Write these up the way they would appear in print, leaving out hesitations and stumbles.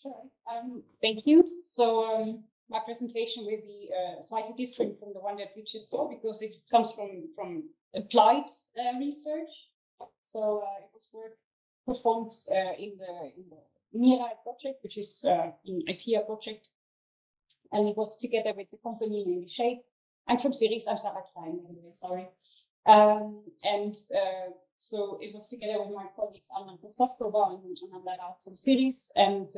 Sure. Thank you. So my presentation will be slightly different from the one that we just saw because it comes from applied research. So it was work performed in the Mirai project, which is an IoT-ECAW project, and it was together with the company named Shape. I'm from Series. I'm Sarah Klein, anyway, sorry. So it was together with my colleagues Annanda and Hristoskova and Annanda Rath from Series and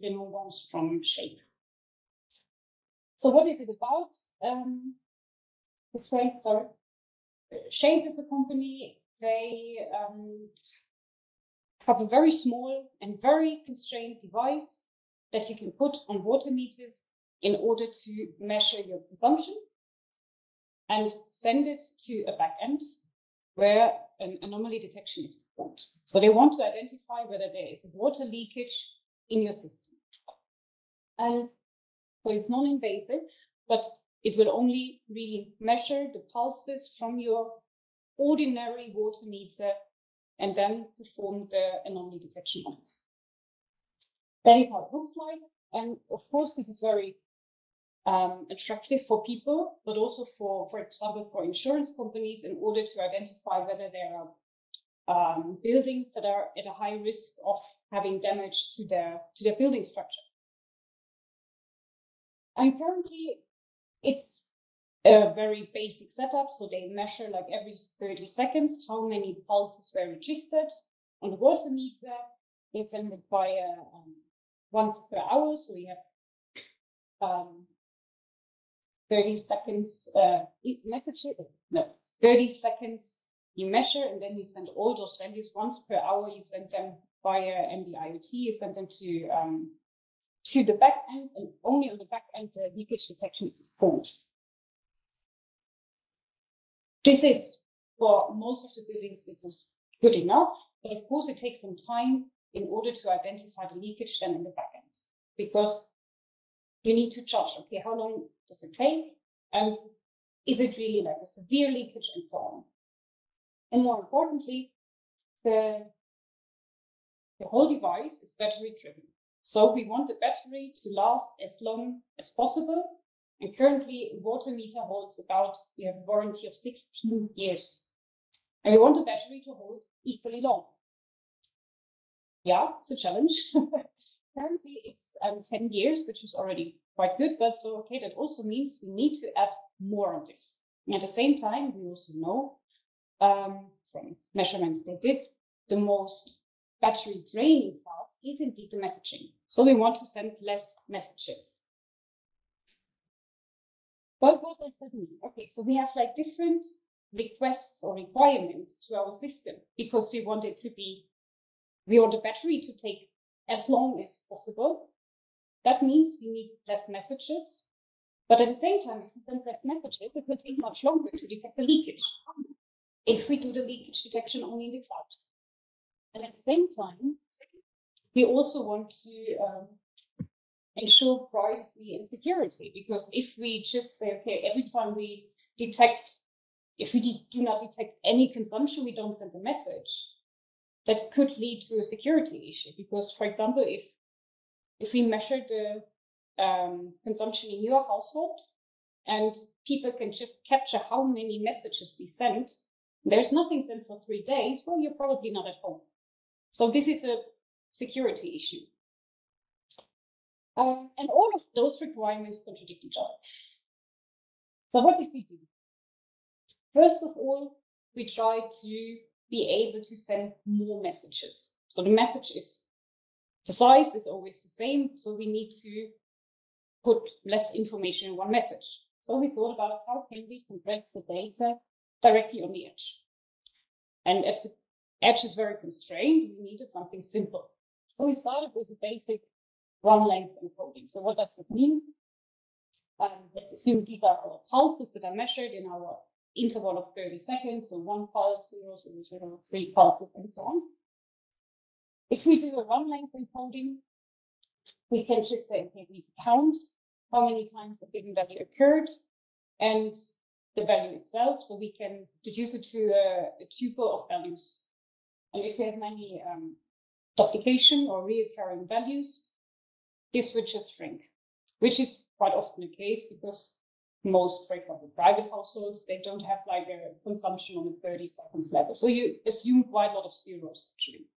Renaud Gonce from Shape. So what is it about? This way, sorry. Shape is a company. They have a very small and very constrained device that you can put on water meters in order to measure your consumption and send it to a backend where an anomaly detection is performed. So they want to identify whether there is a water leakage in your system. And so it's non-invasive, but it will only really measure the pulses from your ordinary water meter and then perform the anomaly detection on it. That is how it looks like. And of course, this is very attractive for people, but also for example, for insurance companies in order to identify whether there are buildings that are at a high risk of having damage to their building structure. And currently, it's a very basic setup. So they measure like every 30 seconds how many pulses were registered on the water meter. They send it via once per hour. So we have 30 seconds messages. No, 30 seconds you measure, and then you send all those values once per hour. You send them via MD-IoT. You send them to the back end, and only on the back end the leakage detection is performed. This is for most of the buildings. This is good enough, but of course it takes some time in order to identify the leakage then in the back end, because you need to judge, okay, how long does it take? And is it really like a severe leakage and so on? And more importantly, the whole device is battery driven. So we want the battery to last as long as possible. And currently, a water meter holds we have a warranty of 16 years. And we want the battery to hold equally long. Yeah, it's a challenge. Currently, it's 10 years, which is already quite good. But so, okay, that also means we need to add more on this. And at the same time, we also know from measurements they did, the most battery draining task is indeed the messaging. So we want to send less messages. But what does that mean? Okay, so we have like different requests or requirements to our system because we want the battery to take as long as possible. That means we need less messages. But at the same time, if we send less messages, it will take much longer to detect the leakage if we do the leakage detection only in the cloud. And at the same time, we also want to ensure privacy and security, because if we just say, okay, every time we detect, if we do not detect any consumption, we don't send a message, that could lead to a security issue. Because, for example, if we measure the consumption in your household and people can just capture how many messages we sent, there's nothing sent for 3 days, well, you're probably not at home. So this is a security issue. And all of those requirements contradict each other. So what did we do? First of all, we tried to be able to send more messages. So the size is always the same. So we need to put less information in one message. So we thought about how can we compress the data directly on the edge. And as the edge is very constrained, we needed something simple. So we started with a basic run length encoding. So what does it mean? Let's assume these are our pulses that are measured in our interval of 30 seconds. So 1 pulse, 0, 0, 0, 3 pulses, and so on. If we do a run length encoding, we can just say, okay, we count how many times a given value occurred and the value itself. So we can deduce it to a tuple of values. And if we have many duplication or reoccurring values, this would just shrink, which is quite often the case because most, for example, private households, they don't have like a consumption on a 30 seconds level. So you assume quite a lot of zeros actually.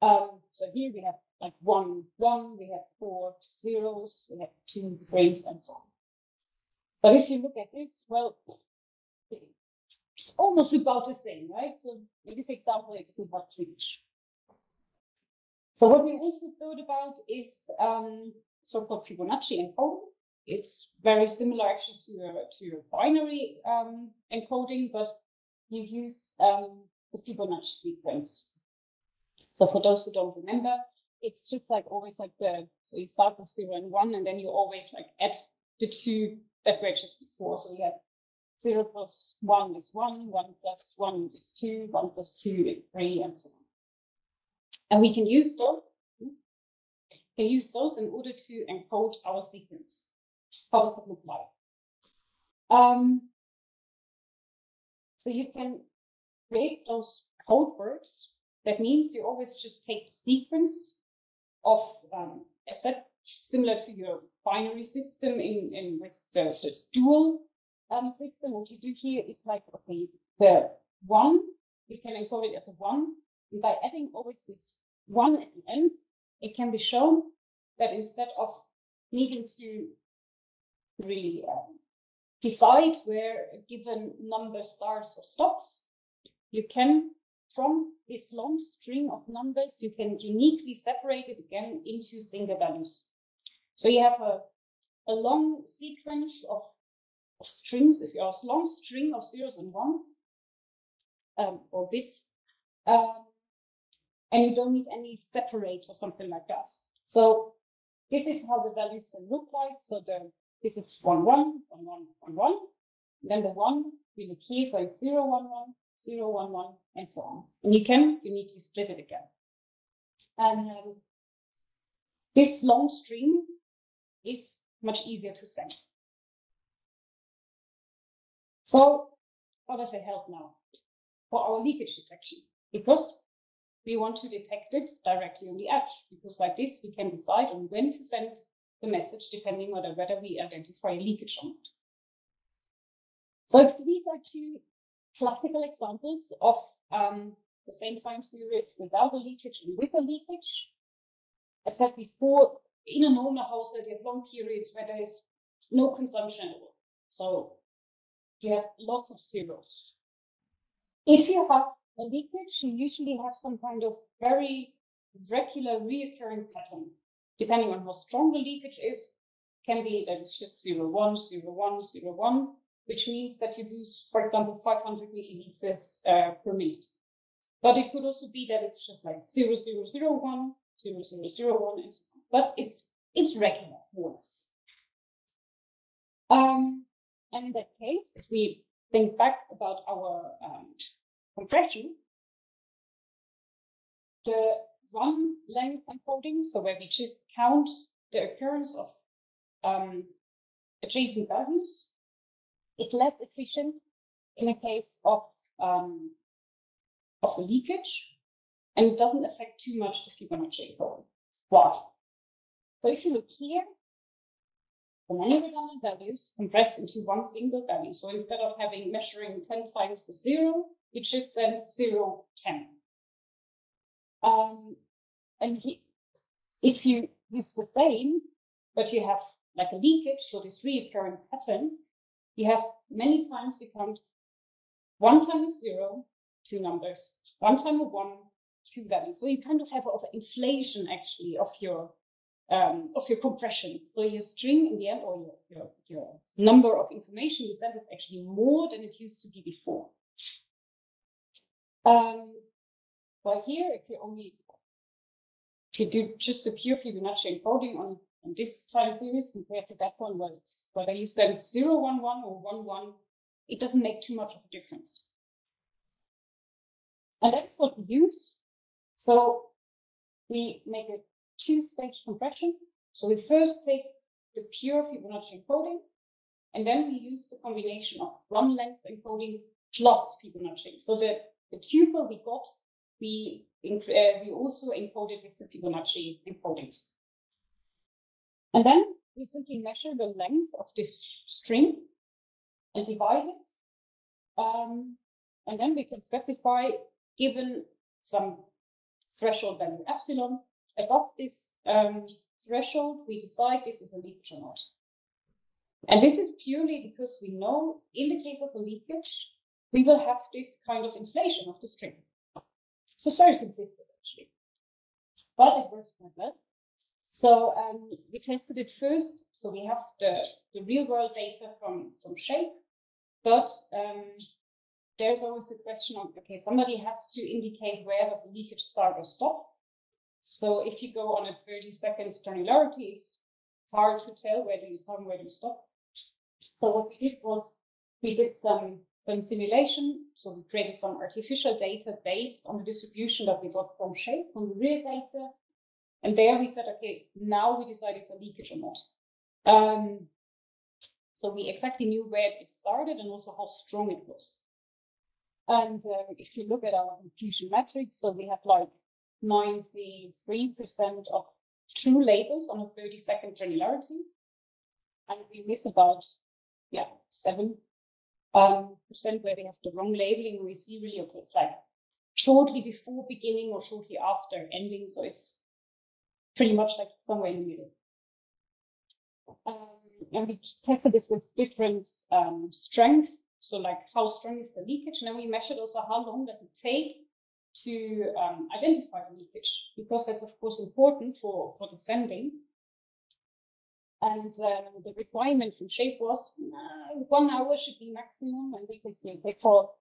So here we have like 1, 1, we have 4 zeros, we have 2 3s, and so on. But if you look at this, well, it's almost about the same, right? So in this example, it's about 3. So what we also thought about is so-called Fibonacci encoding. It's very similar actually to your binary encoding, but you use the Fibonacci sequence. So for those who don't remember, it's just like always like so you start with 0 and 1, and then you always like add the 2 that were just before. So you have 0 plus 1 is 1, 1 plus 1 is 2, 1 plus 2 is 3, and so on. And we can use those. In order to encode our sequence. How does it look like? So you can create those code words. That means you always just take the sequence of a set similar to your binary system with the dual system. What you do here is like, okay, the 1, we can encode it as a 1. And by adding always this 1 at the end, it can be shown that instead of needing to really decide where a given number starts or stops, you can, from this long string of numbers, you can uniquely separate it again into single values. So you have a long sequence of strings, if you have a long string of zeros and ones, or bits, and you don't need any separate or something like that. So this is how the values can look like. So this is 1, 1, 1, 1, 1, 1. Then the 1 we look here, so it's 0, 1, 1, 0, 1, 1, and so on. And you can uniquely split it again. And this long string is much easier to send. So how does it help now? For our leakage detection, because we want to detect it directly on the edge, because like this, we can decide on when to send the message, depending on whether we identify a leakage or not. So these are 2 classical examples of the same time series without a leakage and with a leakage. As said before, in a normal household, you have long periods where there is no consumption at all. So you have lots of zeros. If you have a leakage, you usually have some kind of very regular reoccurring pattern. Depending on how strong the leakage is, can be that it's just 0, 1, 0, 1, 0, 1, which means that you lose, for example, 500 milliliters per minute. But it could also be that it's just like 0, 0, 0, 1, 0, 0, 0, 1, and so on. But it's regular, more or less. And in that case, if we think back about our compression, the run length encoding, so where we just count the occurrence of adjacent values, is less efficient in a case of a leakage, and it doesn't affect too much the Fibonacci encoding. Why? So if you look here, the many redundant values compressed into one single value. So instead of measuring 10 times the 0, it just sends 0, 10. And if you use the same, but you have like a leakage, so this recurring pattern, you have many times you count 1 time a 0, 2 numbers, 1 time a 1, 2 values. So you kind of have an inflation actually of your compression. So your string in the end, or your number of information you send, is actually more than it used to be before. But here, if you do just a pure Fibonacci encoding on this time series compared to that one, well, whether you send 0, 1, 1 or 1, 1, it doesn't make too much of a difference. And that's what we use. So we make a 2-stage compression. So we first take the pure Fibonacci encoding, and then we use the combination of run length encoding plus Fibonacci. So the tuple we got, we also encoded with the Fibonacci encoding. And then we simply measure the length of this string and divide it. And then we can specify, given some threshold value epsilon, above this threshold, we decide this is a leakage or not. And this is purely because we know in the case of a leakage, we will have this kind of inflation of the string. So it's very simplistic, actually. But it works quite well. So we tested it first. So we have the real world data from shape, but there's always a question of, okay, somebody has to indicate where does the leakage start or stop. So if you go on a 30 seconds granularity, it's hard to tell where do you start and where do you stop. So what we did was we did some simulation. So we created some artificial data based on the distribution that we got from shape, from the real data. And there we said, okay, now we decide it's a leakage or not. So we exactly knew where it started and also how strong it was. And if you look at our inclusion metrics, so we have like 93% of true labels on a 30-second granularity. And we miss about, 7% where we have the wrong labeling. We see really, okay, it's like shortly before beginning or shortly after ending. So it's pretty much like somewhere in the middle. And we tested this with different strengths. So like how strong is the leakage? And then we measured also how long does it take to identify the leakage, because that's of course important for the sending. And the requirement from shape was 1 hour should be maximum. And we can see, okay, for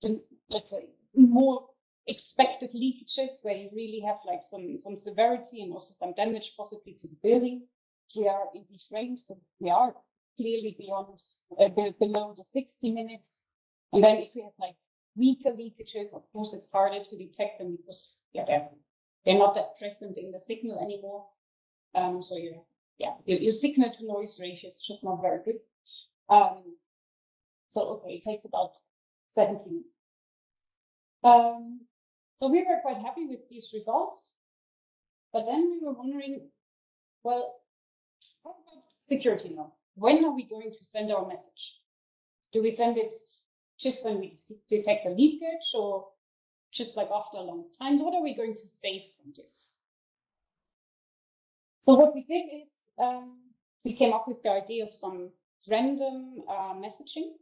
the, let's say, more expected leakages where you really have like some severity and also some damage possibly to the building, we are in this range. So we are clearly beyond below the 60 minutes. And then if we have like weaker leakages, of course it's harder to detect them because they're not that present in the signal anymore. So your signal to noise ratio is just not very good. So okay, it takes about 17. So we were quite happy with these results, but then we were wondering, well, what about security now? When are we going to send our message? Do we send it just when we detect a leakage, or just like after a long time? What are we going to save from this? So what we did is we came up with the idea of some random messaging.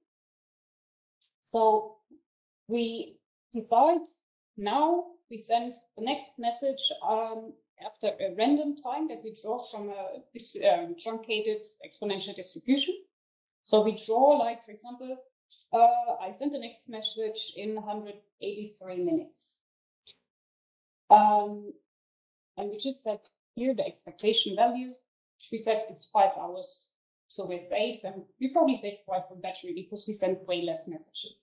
So we decide now we send the next message after a random time that we draw from a truncated exponential distribution. So we draw, like, for example, I sent the next message in 183 minutes. And we just set here the expectation value. We said it's 5 hours. So we're safe, and we probably saved quite some battery because we sent way less messages.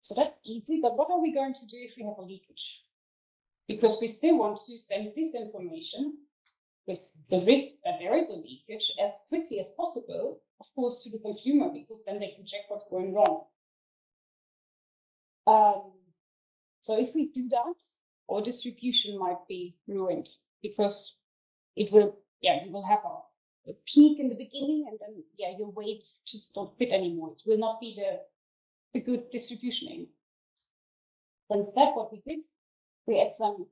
So that's easy, but what are we going to do if we have a leakage? Because we still want to send this information with the risk that there is a leakage as quickly as possible, of course, to the consumer, because then they can check what's going wrong. So if we do that, our distribution might be ruined because it will, you will have a peak in the beginning, and then, your weights just don't fit anymore. It will not be the good distribution anymore. So instead, what we did, we add some,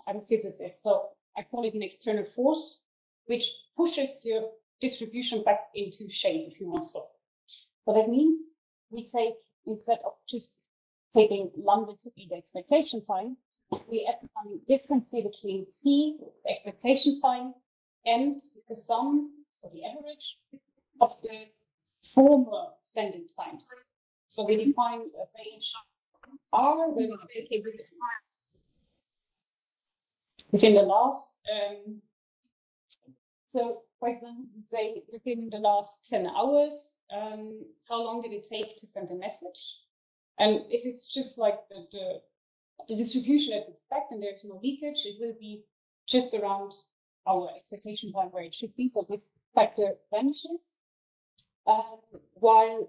I'm a physicist, so I call it an external force, which pushes your distribution back into shape, if you want so. So that means we take, instead of just taking lambda to be the expectation time, we add some difference between t, the expectation time, and the sum, or the average, of the former sending times. So we define a range R, where we say, okay, within the last, so for example, we say within the last 10 hours, how long did it take to send a message? And if it's just like the distribution that we expect and there's no leakage, it will be just around our expectation time where it should be. So this factor vanishes. While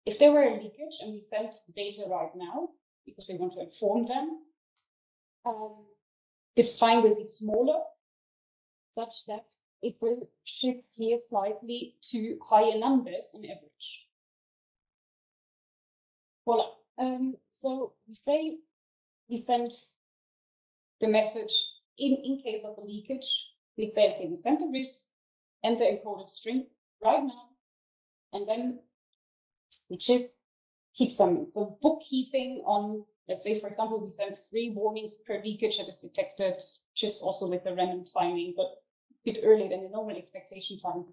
if there were a leakage and we sent the data right now, because we want to inform them, this time will be smaller, such that it will shift here slightly to higher numbers on average. Voila. So we say we send the message in case of a leakage. We say, okay, we send the risk and the encoded string right now, and then we just keep some bookkeeping on, let's say, for example, we send 3 warnings per leakage that is detected, just also with the random timing, but a bit earlier than the normal expectation time.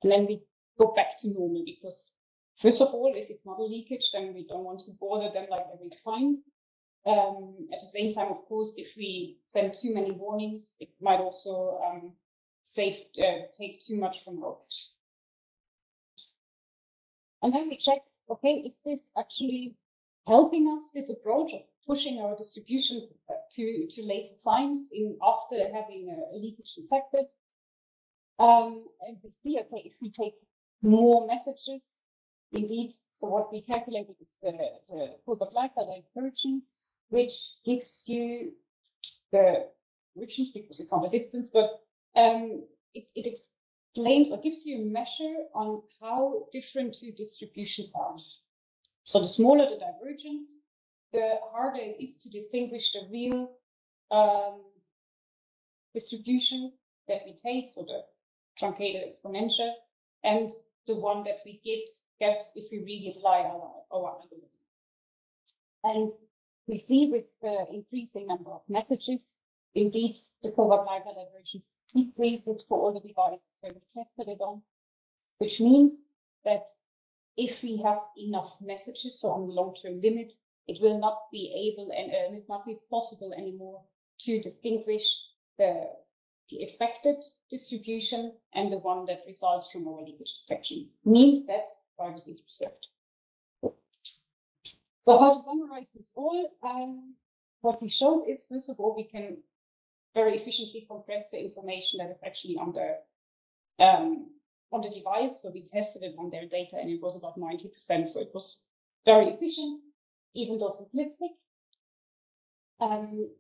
And then we go back to normal, because first of all, if it's not a leakage, then we don't want to bother them like every time. At the same time, of course, if we send too many warnings, it might also take too much from load. And then we checked, okay, is this actually helping us, this approach of pushing our distribution to later times after having a leakage detected? And we see, okay, if we take more messages, indeed, so what we calculated is the Pulver-Gleicher divergence, which gives you the divergence because it's on the distance, but it explains or gives you a measure on how different 2 distributions are. So the smaller the divergence, the harder it is to distinguish the real distribution that we take, so the truncated exponential, and the one that we get if we really apply our algorithm. And we see with the increasing number of messages, indeed, the Pulver-Gleicher divergence decreases for all the devices where we tested it on, which means that if we have enough messages, so on the long-term limit, it will not be able and it not be possible anymore to distinguish the expected distribution and the one that results from our leakage detection. Means that privacy is preserved. So how to summarize this all? What we showed is, first of all, we can very efficiently compress the information that is actually on the device. So we tested it on their data and it was about 90%. So it was very efficient, even though simplistic.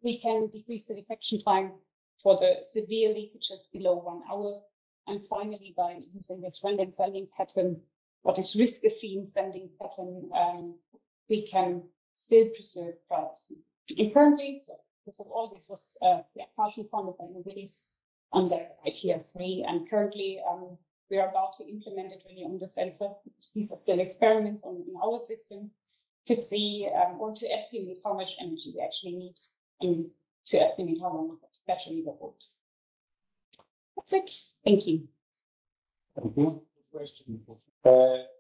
We can decrease the detection time for the severe leakages below 1 hour. And finally, by using this random sending pattern, what is risk-affine sending pattern, we can still preserve privacy. And currently, so all this was partially funded by Novartis under IoT-ECAW’22, and currently we are about to implement it really on the sensor, because these are still experiments in our system to see or to estimate how much energy we actually need and to estimate how long the battery will hold. That's it. Thank you. Thank you. Question.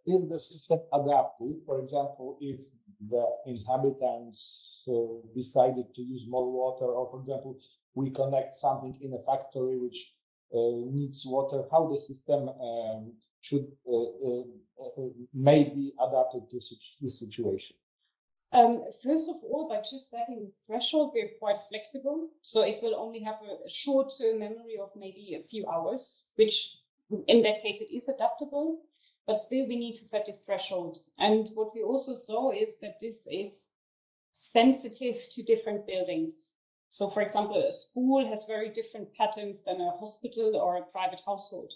Is the system adaptive? For example, if the inhabitants decided to use more water, or for example, we connect something in a factory which needs water, how the system should may be adapted to this situation? First of all, by just setting the threshold, we're quite flexible. So it will only have a short-term memory of maybe a few hours, which in that case, it is adaptable, but still we need to set the thresholds. And what we also saw is that this is sensitive to different buildings. So for example, a school has very different patterns than a hospital or a private household.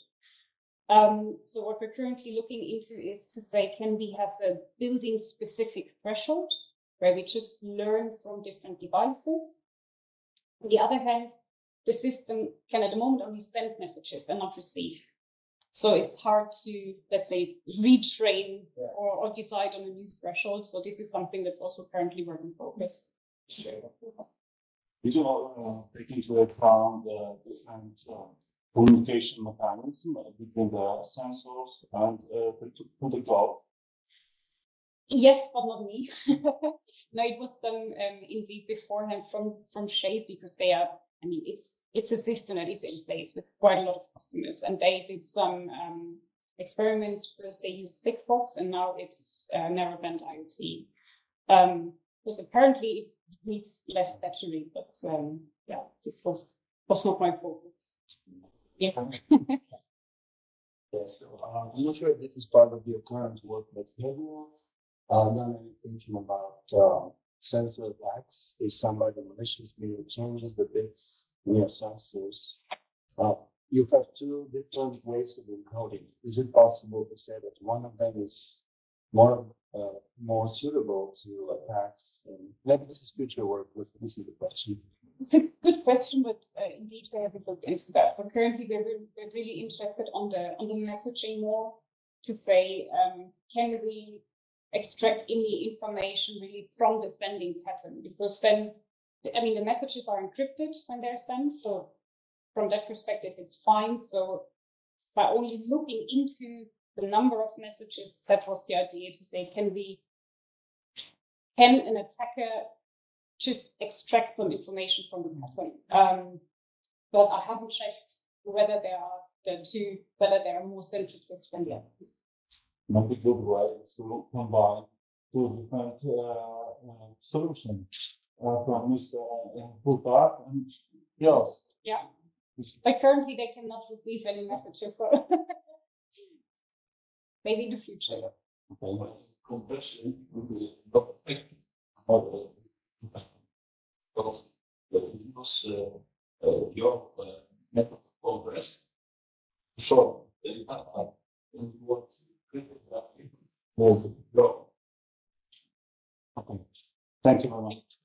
So what we're currently looking into is to say, can we have a building specific threshold where we just learn from different devices? On the other hand, the system can at the moment only send messages and not receive. So it's hard to, let's say, retrain or decide on a new threshold. So this is something that's also currently work in progress. Did you take into account the different communication mechanism between the sensors and the cloud? Yes, but not me. No, it was done indeed beforehand from Shape, because they are, I mean, it's a system that is in place with quite a lot of customers, and they did some experiments. First they used Sigfox, and now it's narrowband IoT. Because apparently it needs less battery, but yeah, this was not my focus. Yes. Yes. I'm not sure if this is part of your current work, but have you done any thinking about sensor attacks? If somebody maliciously changes the bits near sensors. You have two different ways of encoding. Is it possible to say that one of them is more suitable to attacks? And maybe this is future work, but this is the question. It's a good question, but indeed we haven't looked into that. So currently we're really interested on the messaging more to say, can we extract any information really from the sending pattern? Because then, I mean, the messages are encrypted when they're sent. So from that perspective, it's fine. So by only looking into the number of messages, that was the idea to say, can an attacker just extract some information from the pattern? But I haven't checked whether whether they are more sensitive than the other. Not a good way to combine two different solutions from Mr. Plutarch and yours. Yeah, but currently they cannot receive any messages, so maybe in the future. Okay. Compression would be not model. Because your method of progress show that you have and you want to create that. Okay. Thank you very much.